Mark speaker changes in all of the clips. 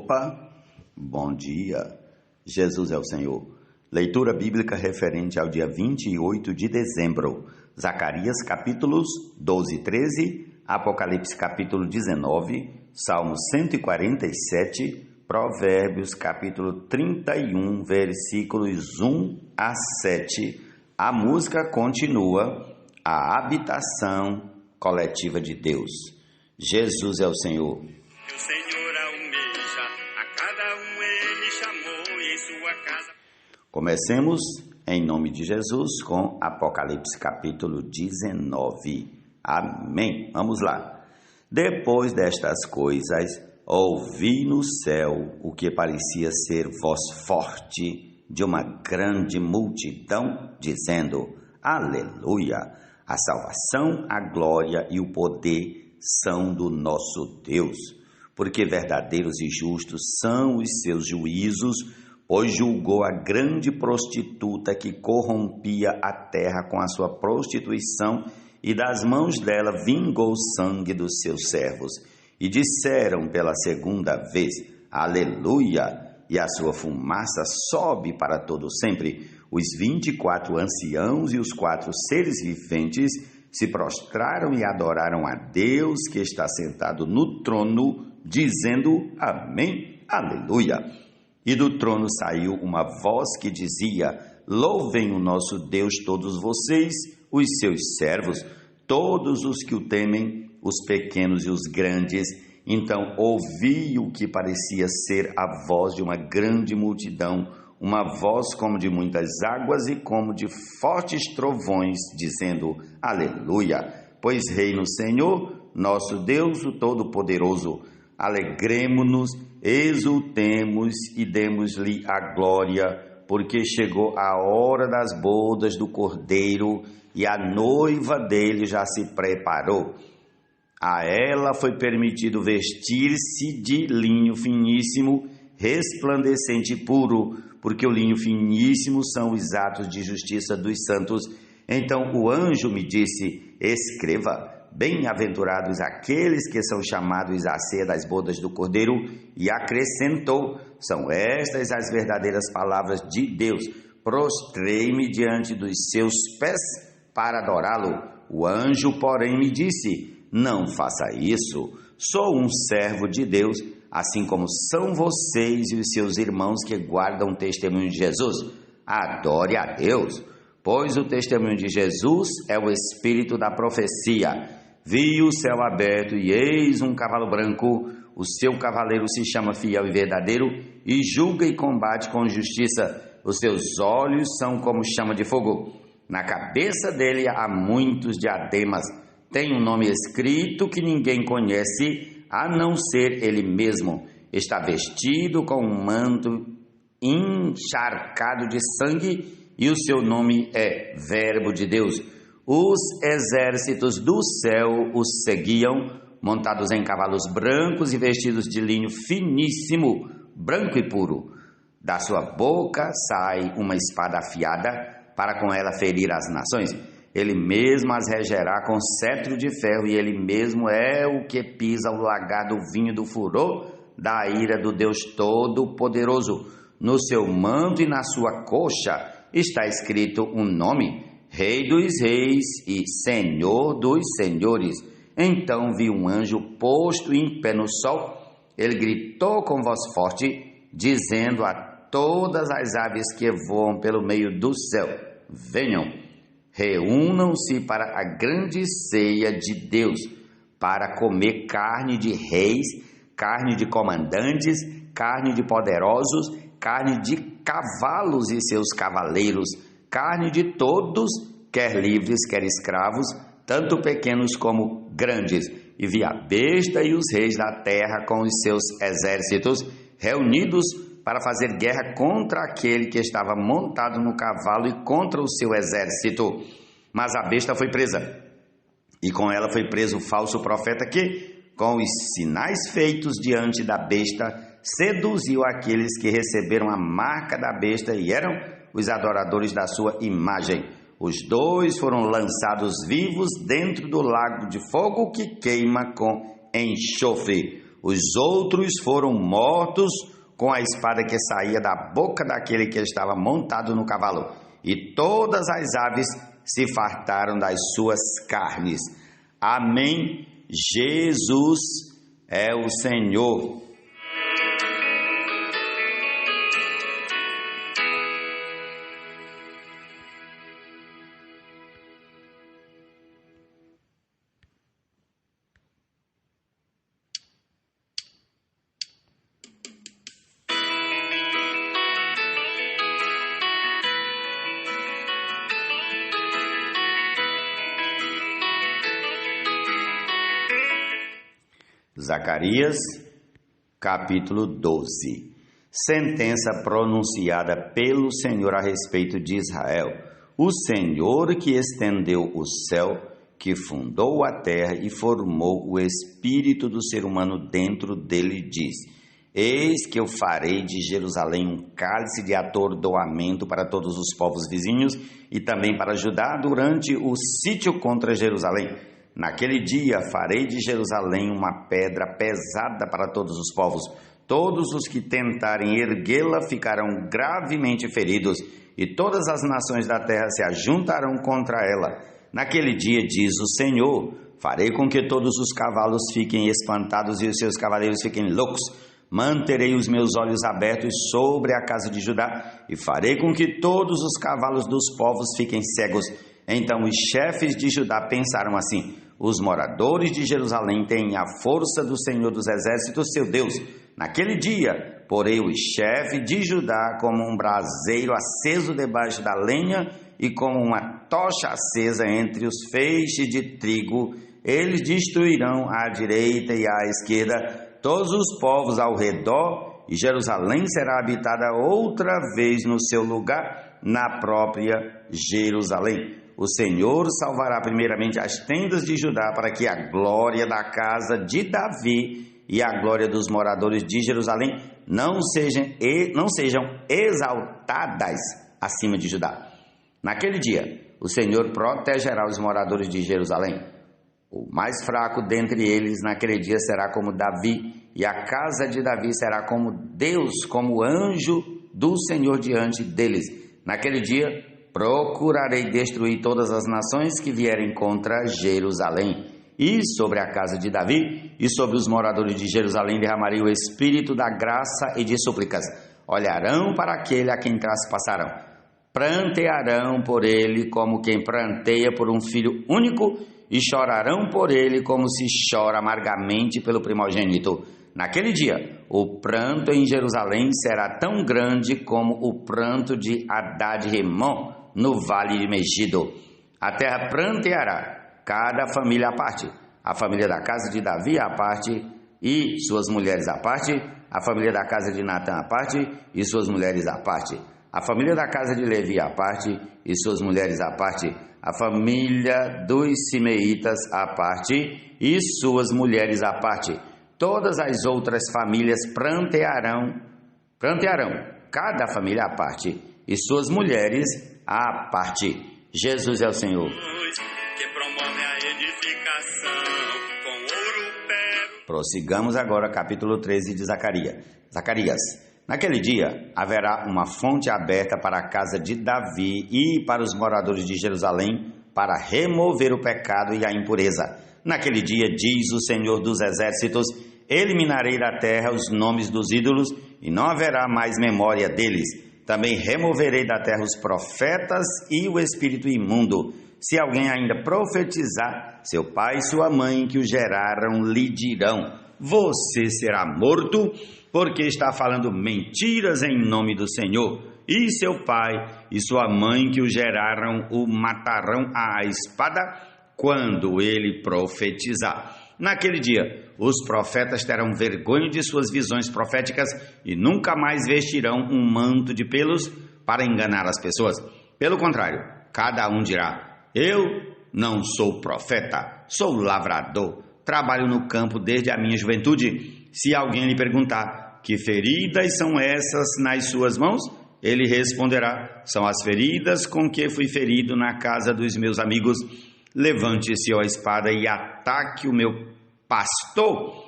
Speaker 1: Opa, bom dia, Jesus é o Senhor. Leitura bíblica referente ao dia 28 de dezembro, Zacarias capítulos 12 e 13, Apocalipse capítulo 19, Salmo 147, Provérbios capítulo 31, versículos 1 a 7. A música continua, a habitação coletiva de Deus. Jesus é o Senhor.
Speaker 2: O Senhor almeja, a cada um ele chamou em sua casa.
Speaker 1: Comecemos em nome de Jesus com Apocalipse capítulo 19. Amém. Vamos lá. Depois destas coisas, ouvi no céu o que parecia ser voz forte de uma grande multidão, dizendo: Aleluia! A salvação, a glória e o poder são do nosso Deus, porque verdadeiros e justos são os seus juízos, pois julgou a grande prostituta que corrompia a terra com a sua prostituição, e das mãos dela vingou o sangue dos seus servos. E disseram pela segunda vez: Aleluia! E a sua fumaça sobe para todo sempre. Os 24 anciãos e os 4 seres viventes se prostraram e adoraram a Deus que está sentado no trono, dizendo: Amém, aleluia. E do trono saiu uma voz que dizia: Louvem o nosso Deus todos vocês, os seus servos, todos os que o temem, os pequenos e os grandes. Então ouvi o que parecia ser a voz de uma grande multidão, uma voz como de muitas águas e como de fortes trovões, dizendo: Aleluia! Pois reina o Senhor, nosso Deus, o Todo-Poderoso. Alegremo-nos, exultemos e demos-lhe a glória, porque chegou a hora das bodas do Cordeiro e a noiva dele já se preparou. A ela foi permitido vestir-se de linho finíssimo, resplandecente e puro, porque o linho finíssimo são os atos de justiça dos santos. Então o anjo me disse: Escreva, bem-aventurados aqueles que são chamados à ceia das bodas do Cordeiro, e acrescentou: São estas as verdadeiras palavras de Deus. Prostrei-me diante dos seus pés para adorá-lo. O anjo, porém, me disse: Não faça isso. Sou um servo de Deus, assim como são vocês e os seus irmãos que guardam o testemunho de Jesus. Adore a Deus, pois o testemunho de Jesus é o espírito da profecia. Vi o céu aberto e eis um cavalo branco. O seu cavaleiro se chama Fiel e Verdadeiro e julga e combate com justiça. Os seus olhos são como chama de fogo. Na cabeça dele há muitos diademas. Tem um nome escrito que ninguém conhece, a não ser ele mesmo. Está vestido com um manto encharcado de sangue e o seu nome é Verbo de Deus. Os exércitos do céu os seguiam, montados em cavalos brancos e vestidos de linho finíssimo, branco e puro. Da sua boca sai uma espada afiada, para com ela ferir as nações. Ele mesmo as regerá com cetro de ferro, e ele mesmo é o que pisa o lagar do vinho do furor da ira do Deus Todo-Poderoso. No seu manto e na sua coxa está escrito um nome: Rei dos Reis e Senhor dos Senhores. Então vi um anjo posto em pé no sol. Ele gritou com voz forte, dizendo a todas as aves que voam pelo meio do céu: Venham, reúnam-se para a grande ceia de Deus, para comer carne de reis, carne de comandantes, carne de poderosos, carne de cavalos e seus cavaleiros, carne de todos, quer livres, quer escravos, tanto pequenos como grandes. E vi a besta e os reis da terra com os seus exércitos, reunidos para fazer guerra contra aquele que estava montado no cavalo e contra o seu exército. Mas a besta foi presa, e com ela foi preso o falso profeta que, com os sinais feitos diante da besta, seduziu aqueles que receberam a marca da besta e eram os adoradores da sua imagem. Os dois foram lançados vivos dentro do lago de fogo que queima com enxofre. Os outros foram mortos com a espada que saía da boca daquele que estava montado no cavalo, e todas as aves se fartaram das suas carnes. Amém. Jesus é o Senhor. Zacarias, capítulo 12. Sentença pronunciada pelo Senhor a respeito de Israel. O Senhor que estendeu o céu, que fundou a terra e formou o espírito do ser humano dentro dele, diz: Eis que eu farei de Jerusalém um cálice de atordoamento para todos os povos vizinhos e também para Judá durante o sítio contra Jerusalém. Naquele dia farei de Jerusalém uma pedra pesada para todos os povos. Todos os que tentarem erguê-la ficarão gravemente feridos, e todas as nações da terra se ajuntarão contra ela. Naquele dia, diz o Senhor, farei com que todos os cavalos fiquem espantados e os seus cavaleiros fiquem loucos. Manterei os meus olhos abertos sobre a casa de Judá, e farei com que todos os cavalos dos povos fiquem cegos. Então os chefes de Judá pensaram assim: os moradores de Jerusalém têm a força do Senhor dos Exércitos, seu Deus. Naquele dia, porei o chefe de Judá como um braseiro aceso debaixo da lenha e como uma tocha acesa entre os feixes de trigo. Eles destruirão à direita e à esquerda todos os povos ao redor, e Jerusalém será habitada outra vez no seu lugar, na própria Jerusalém. O Senhor salvará primeiramente as tendas de Judá, para que a glória da casa de Davi e a glória dos moradores de Jerusalém não sejam exaltadas acima de Judá. Naquele dia, o Senhor protegerá os moradores de Jerusalém. O mais fraco dentre eles naquele dia será como Davi, e a casa de Davi será como Deus, como anjo do Senhor diante deles. Naquele dia, procurarei destruir todas as nações que vierem contra Jerusalém. E sobre a casa de Davi e sobre os moradores de Jerusalém derramarei o espírito da graça e de súplicas. Olharão para aquele a quem traspassarão. Prantearão por ele como quem pranteia por um filho único, e chorarão por ele como se chora amargamente pelo primogênito. Naquele dia, o pranto em Jerusalém será tão grande como o pranto de Hadad-Rimon no vale de Megido. A terra pranteará, cada família à parte, a família da casa de Davi à parte e suas mulheres à parte, a família da casa de Natã à parte e suas mulheres à parte, a família da casa de Levi à parte e suas mulheres à parte, a família dos Simeitas à parte e suas mulheres à parte. Todas as outras famílias prantearão, cada família à parte e suas mulheres à parte. Jesus é o Senhor.
Speaker 2: Que promove a edificação com ouro, pérola.
Speaker 1: Prossigamos agora capítulo 13 de Zacarias. Naquele dia haverá uma fonte aberta para a casa de Davi e para os moradores de Jerusalém, para remover o pecado e a impureza. Naquele dia, diz o Senhor dos Exércitos, eliminarei da terra os nomes dos ídolos e não haverá mais memória deles. Também removerei da terra os profetas e o espírito imundo. Se alguém ainda profetizar, seu pai e sua mãe que o geraram lhe dirão: você será morto, porque está falando mentiras em nome do Senhor. E seu pai e sua mãe que o geraram o matarão à espada quando ele profetizar. Naquele dia, os profetas terão vergonha de suas visões proféticas e nunca mais vestirão um manto de pelos para enganar as pessoas. Pelo contrário, cada um dirá: eu não sou profeta, sou lavrador, trabalho no campo desde a minha juventude. Se alguém lhe perguntar: que feridas são essas nas suas mãos? Ele responderá: são as feridas com que fui ferido na casa dos meus amigos. Levante-se a espada e ataque o meu pastor,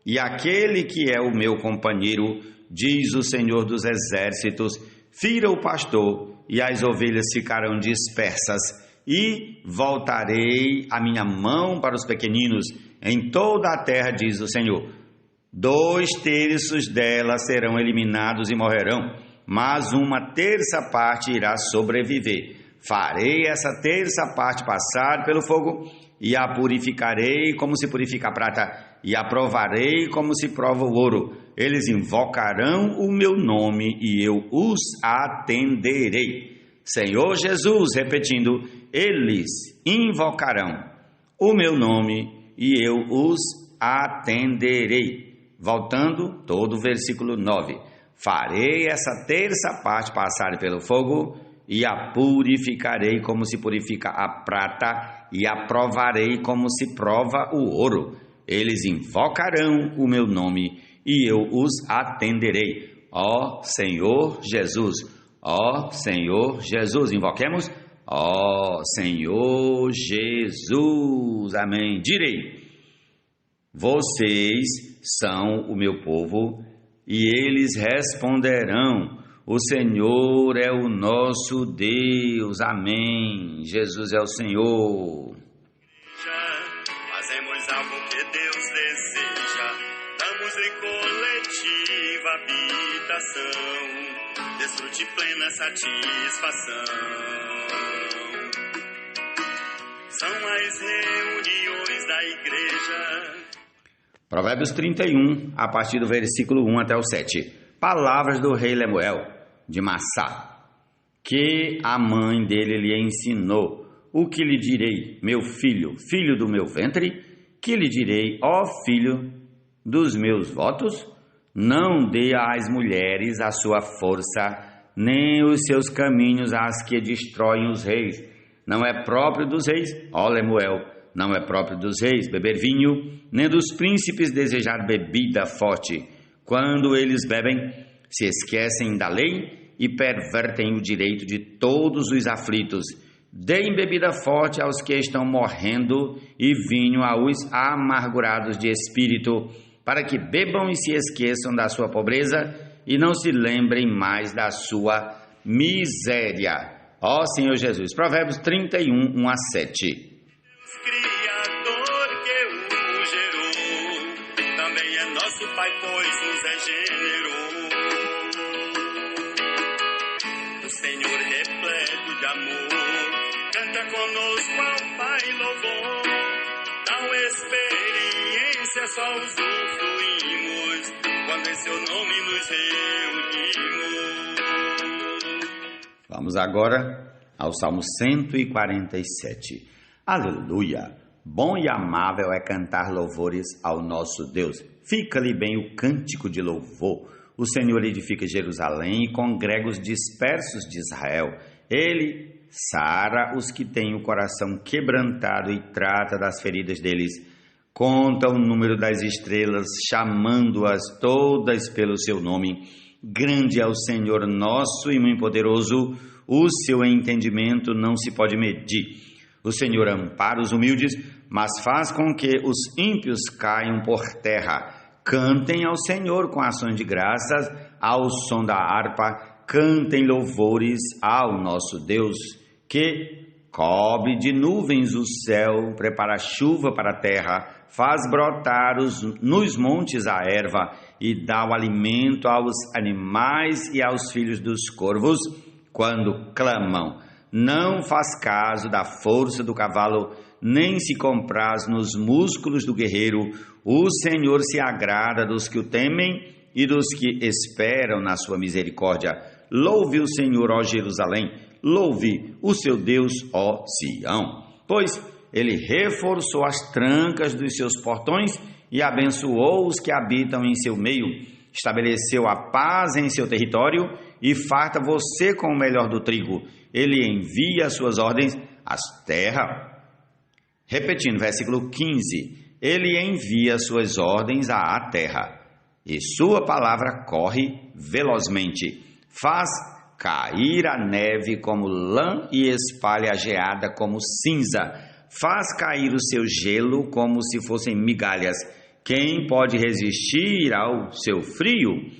Speaker 1: E aquele que é o meu companheiro, diz o Senhor dos Exércitos, fira o pastor, e as ovelhas ficarão dispersas, e voltarei a minha mão para os pequeninos em toda a terra, diz o Senhor. 2/3 delas serão eliminados e morrerão, mas 1/3 parte irá sobreviver. Farei essa 1/3 parte passar pelo fogo, e a purificarei como se purifica a prata, e a provarei como se prova o ouro. Eles invocarão o meu nome, e eu os atenderei. Senhor Jesus, repetindo, eles invocarão o meu nome, e eu os atenderei. Voltando, todo o versículo 9. Farei essa 1/3 parte passar pelo fogo, e a purificarei como se purifica a prata, e a provarei como se prova o ouro. Eles invocarão o meu nome, e eu os atenderei. Ó Senhor Jesus, ó Senhor Jesus, invoquemos, ó Senhor Jesus, amém. Direi, vocês são o meu povo, e eles responderão, o Senhor é o nosso Deus, amém. Jesus é o Senhor.
Speaker 2: Fazemos algo que Deus deseja, damos-lhe coletiva habitação, desfrute plena satisfação. São as reuniões da igreja.
Speaker 1: Provérbios 31, a partir do versículo 1 até o 7. Palavras do rei Lemuel, de Massá, que a mãe dele lhe ensinou. O que lhe direi, meu filho, filho do meu ventre? Que lhe direi, ó filho dos meus votos? Não dê às mulheres a sua força, nem os seus caminhos às que destroem os reis. Não é próprio dos reis, ó Lemuel, não é próprio dos reis beber vinho, nem dos príncipes desejar bebida forte. Quando eles bebem, se esquecem da lei e pervertem o direito de todos os aflitos. Deem bebida forte aos que estão morrendo e vinho aos amargurados de espírito, para que bebam e se esqueçam da sua pobreza e não se lembrem mais da sua miséria. Ó Senhor Jesus. Provérbios 31, 1 a 7.
Speaker 2: Criador que o gerou, também é nosso Pai, pois nos regenerou. O Senhor repleto de amor, canta conosco ao Pai louvor. Tal experiência só usufruímos quando em seu nome nos reunimos.
Speaker 1: Vamos agora ao Salmo 147. Aleluia! Bom e amável é cantar louvores ao nosso Deus. Fica-lhe bem o cântico de louvor. O Senhor edifica Jerusalém e congrega os dispersos de Israel. Ele sara os que têm o coração quebrantado e trata das feridas deles. Conta o número das estrelas, chamando-as todas pelo seu nome. Grande é o Senhor nosso e muito poderoso. O seu entendimento não se pode medir. O Senhor ampara os humildes, mas faz com que os ímpios caiam por terra. Cantem ao Senhor com ações de graças, ao som da harpa, cantem louvores ao nosso Deus, que cobre de nuvens o céu, prepara chuva para a terra, faz brotar nos montes a erva e dá o alimento aos animais e aos filhos dos corvos quando clamam. Não faz caso da força do cavalo, nem se compraz nos músculos do guerreiro. O Senhor se agrada dos que o temem e dos que esperam na sua misericórdia. Louve o Senhor, ó Jerusalém, louve o seu Deus, ó Sião. Pois ele reforçou as trancas dos seus portões e abençoou os que habitam em seu meio. Estabeleceu a paz em seu território e farta você com o melhor do trigo. Ele envia as suas ordens às terras. Repetindo, versículo 15. Ele envia as suas ordens à terra, e sua palavra corre velozmente. Faz cair a neve como lã e espalha a geada como cinza. Faz cair o seu gelo como se fossem migalhas. Quem pode resistir ao seu frio?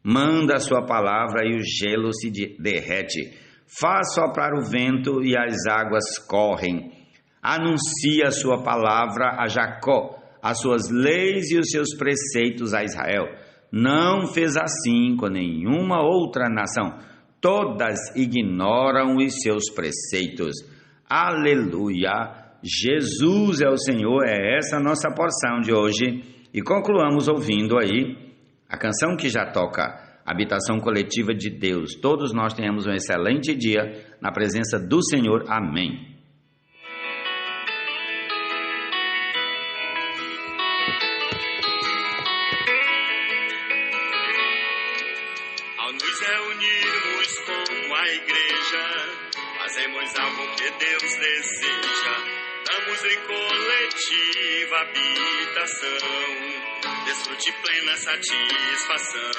Speaker 1: Manda a sua palavra e o gelo se derrete. Faz soprar o vento e as águas correm. Anuncia a sua palavra a Jacó, as suas leis e os seus preceitos a Israel. Não fez assim com nenhuma outra nação. Todas ignoram os seus preceitos. Aleluia! Jesus é o Senhor, é essa a nossa porção de hoje. E concluamos ouvindo aí a canção que já toca, Habitação Coletiva de Deus. Todos nós tenhamos um excelente dia na presença do Senhor. Amém.
Speaker 2: Ao nos reunirmos como a igreja, fazemos algo que Deus deseja. Damos-lhe coletiva habitação, desfrute plena satisfação.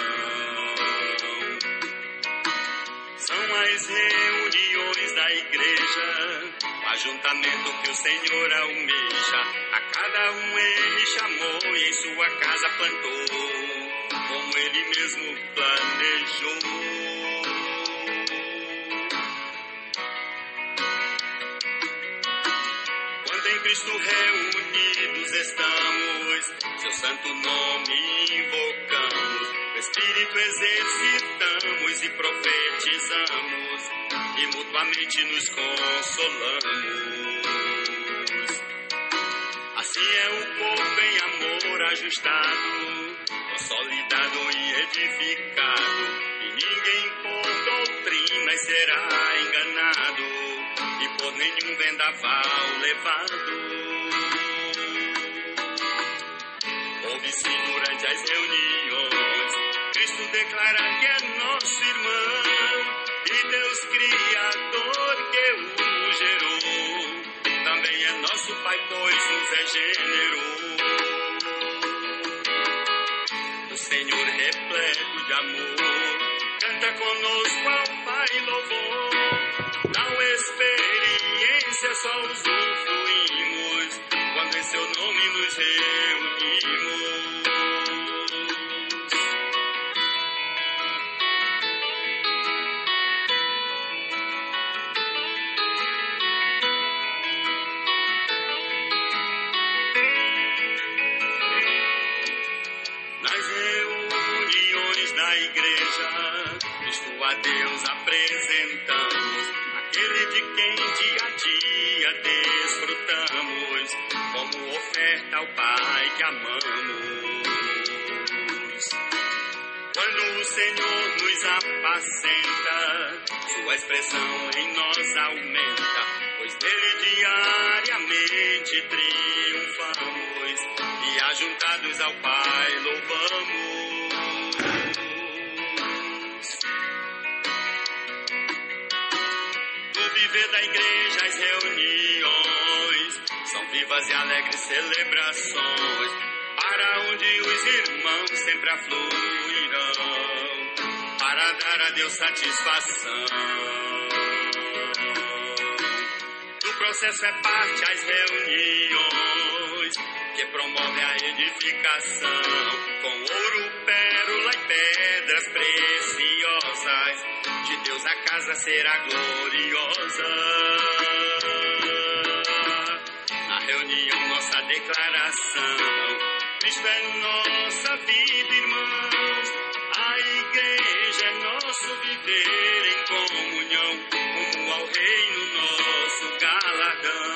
Speaker 2: São as reuniões da igreja, o ajuntamento que o Senhor almeja. A cada um Ele chamou e em sua casa plantou, como Ele mesmo planejou. Em Cristo reunidos estamos, seu santo nome invocamos, o Espírito exercitamos e profetizamos, e mutuamente nos consolamos. Assim é o corpo em amor ajustado, consolidado e edificado, e ninguém por doutrinas será enganado, e por nenhum vendaval levado. Ouve-se durante as reuniões Cristo declarar que é nosso irmão, e Deus Criador que o gerou, também é nosso Pai, pois nos regenerou. O Senhor repleto de amor canta conosco ao Pai louvor. Não experiência só usufruímos quando em seu nome nos reunimos. Nas reuniões da igreja, Cristo a Deus apresentamos, aquele de quem dia a dia desfrutamos, como oferta ao Pai que amamos. Quando o Senhor nos apacenta, sua expressão em nós aumenta, pois dele diariamente triunfamos, e ajuntados ao Pai louvamos. Viver da igreja, as reuniões são vivas e alegres celebrações, para onde os irmãos sempre afluirão, para dar a Deus satisfação. Do processo é parte as reuniões, que promovem a edificação, com ouro, pérola e pedras preciosas, de Deus a casa será gloriosa. Na reunião nossa declaração, Cristo é nossa vida, irmãos, a igreja é nosso viver em comunhão, como ao reino nosso galardão.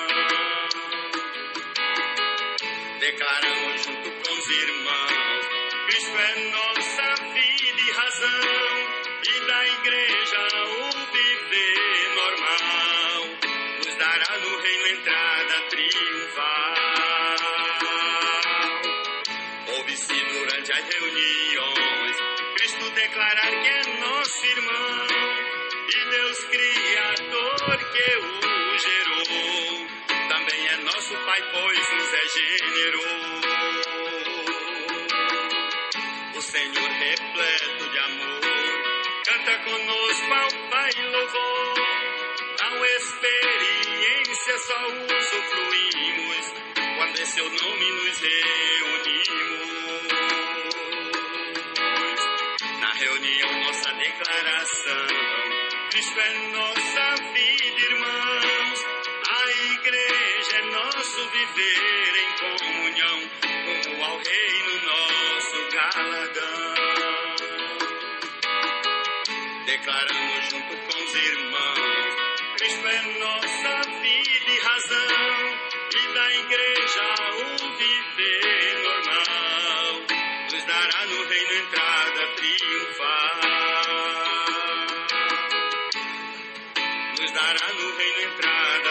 Speaker 2: Declaramos junto com os irmãos, Cristo é nossa vida e razão, e da igreja o viver normal nos dará no reino entrada triunfal. Ouve-se durante as reuniões Cristo declarar que é nosso irmão, e Deus Criador que o gerou, também é nosso Pai, pois nos regenerou. O Senhor repleto de amor canta conosco ao Pai louvor. Não experiência só usufruímos quando em seu nome nos reunimos. coração. Cristo é nossa vida, irmãos. A igreja é nosso viver em comunhão, como ao reino nosso galardão. Declaramos junto com os irmãos, Cristo é nossa vida e razão, e da igreja o viver normal, nos dará no reino entrada triunfal. Nos dará no reino entrada